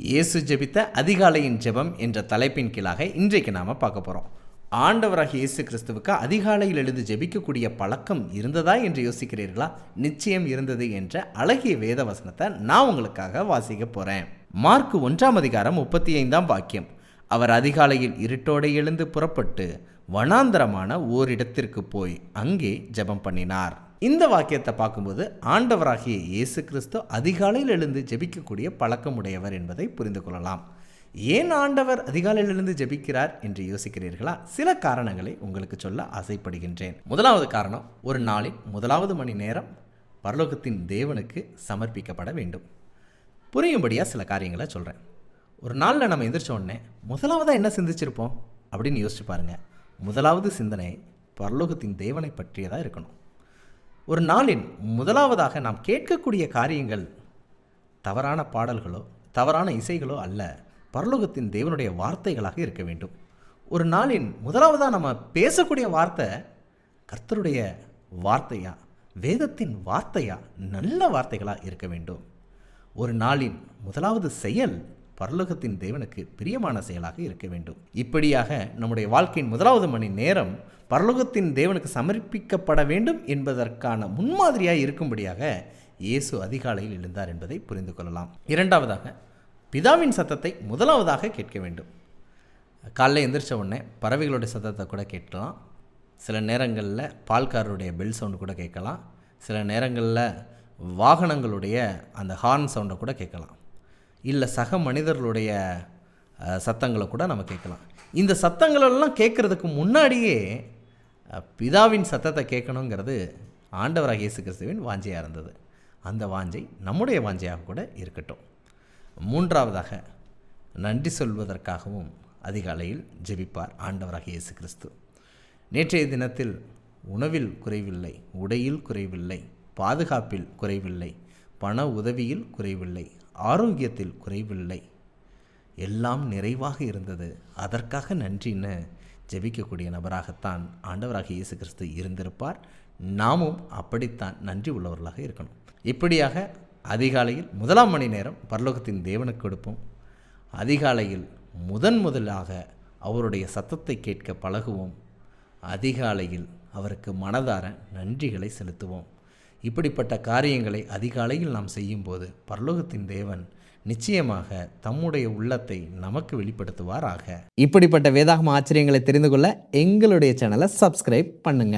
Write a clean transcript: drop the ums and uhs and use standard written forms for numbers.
இயேசு ஜெபித்த அதிகாலையின் ஜெபம் என்ற தலைப்பின் கீழாக இன்றைக்கு நாம் பார்க்க போகிறோம். ஆண்டவராகிய இயேசு கிறிஸ்துவுக்கு அதிகாலையில் எழுந்து ஜெபிக்கக்கூடிய பழக்கம் இருந்ததா என்று யோசிக்கிறீர்களா? நிச்சயம் இருந்தது என்ற அழகிய வேத வசனத்தை நான் உங்களுக்காக வாசிக்க போகிறேன். மார்க் 1:35 அவர் அதிகாலையில் இருட்டோடு எழுந்து புறப்பட்டு வனாந்தரமான ஓரிடத்திற்கு போய் அங்கே ஜெபம் பண்ணினார். இந்த வாக்கியத்தை பார்க்கும்போது ஆண்டவராகிய இயேசு கிறிஸ்து அதிகாலையில் எழுந்து ஜெபிக்கக்கூடிய பழக்கமுடையவர் என்பதை புரிந்து கொள்ளலாம். ஏன் ஆண்டவர் அதிகாலையில் எழுந்து ஜெபிக்கிறார் என்று யோசிக்கிறீர்களா? சில காரணங்களை உங்களுக்கு சொல்ல ஆசைப்படுகின்றேன். முதலாவது காரணம், ஒரு நாளின் முதலாவது மணி நேரம் பரலோகத்தின் தேவனுக்கு சமர்ப்பிக்கப்பட வேண்டும். புரியும்படியாக சில காரியங்களை சொல்கிறேன். ஒரு நாளில் நம்ம எந்திரிச்ச உடனே முதலாவதாக என்ன சிந்திச்சிருப்போம் அப்படின்னு யோசிச்சு பாருங்கள். முதலாவது சிந்தனை பரலோகத்தின் தேவனை பற்றியதாக இருக்கணும். ஒரு நாளின் முதலாவதாக நாம் கேட்கக்கூடிய காரியங்கள் தவறான பாடல்களோ தவறான இசைகளோ அல்ல, பரலோகத்தின் தேவனுடைய வார்த்தைகளாக இருக்க வேண்டும். ஒரு நாளின் முதலாவதாக நம்ம பேசக்கூடிய வார்த்தை கர்த்தருடைய வார்த்தையா, வேதத்தின் வார்த்தையா, நல்ல வார்த்தைகளாக இருக்க வேண்டும். ஒரு நாளின் முதலாவது செயல் பரலோகத்தின் தேவனுக்கு பிரியமான செயலாக இருக்க வேண்டும். இப்படியாக நம்முடைய வாழ்க்கையின் முதலாவது மணி நேரம் பரலோகத்தின் தேவனுக்கு சமர்ப்பிக்கப்பட வேண்டும் என்பதற்கான முன்மாதிரியாக இருக்கும்படியாக இயேசு அதிகாலையில் எழுந்தார் என்பதை புரிந்து கொள்ளலாம். இரண்டாவதாக, பிதாவின் சத்தத்தை முதலாவதாக கேட்க வேண்டும். காலைல எந்திரிச்ச உடனே பறவைகளுடைய சத்தத்தை கூட கேட்கலாம். சில நேரங்களில் பால்காரருடைய பெல் சவுண்டு கூட கேட்கலாம். சில நேரங்களில் வாகனங்களுடைய அந்த ஹார்ன் சவுண்டை கூட கேட்கலாம். இல்லை சக மனிதர்களுடைய சத்தங்களை கூட நம்ம கேட்கலாம். இந்த சத்தங்களெல்லாம் கேட்குறதுக்கு முன்னாடியே பிதாவின் சத்தத்தை கேட்கணுங்கிறது ஆண்டவராகிய இயேசு கிறிஸ்துவின் வாஞ்சையாக இருந்தது. அந்த வாஞ்சை நம்முடைய வாஞ்சையாக கூட இருக்கட்டும். மூன்றாவதாக, நன்றி சொல்வதற்காகவும் அதிகாலையில் ஜெபிப்பார் ஆண்டவராகிய இயேசு கிறிஸ்து. நேற்றைய தினத்தில் உணவில் குறைவில்லை, உடையில் குறைவில்லை, பாதுகாப்பில் குறைவில்லை, பண உதவியில் குறைவில்லை, ஆரோக்கியத்தில் குறைவில்லை, எல்லாம் நிறைவாக இருந்தது, அதற்காக நன்றின்னு ஜெபிக்கக்கூடிய நபராகத்தான் ஆண்டவராகிய இயேசு கிறிஸ்து இருந்திருப்பார். நாமும் அப்படித்தான் நன்றி உள்ளவர்களாக இருக்கணும். இப்படியாக அதிகாலையில் முதலாம் மணி நேரம் பரலோகத்தின் தேவனுக்கு கொடுப்போம். அதிகாலையில் முதலாக அவருடைய சத்தத்தை கேட்க பழகுவோம். அதிகாலையில் அவருக்கு மனதார நன்றிகளை செலுத்துவோம். இப்படிப்பட்ட காரியங்களை அதிகாலையில் நாம் செய்யும்போது பரலோகத்தின் தேவன் நிச்சயமாக தம்முடைய உள்ளத்தை நமக்கு வெளிப்படுத்துவாராக. இப்படிப்பட்ட வேதாகம ஆச்சரியங்களை தெரிந்து கொள்ள எங்களுடைய சேனலை சப்ஸ்கிரைப் பண்ணுங்க.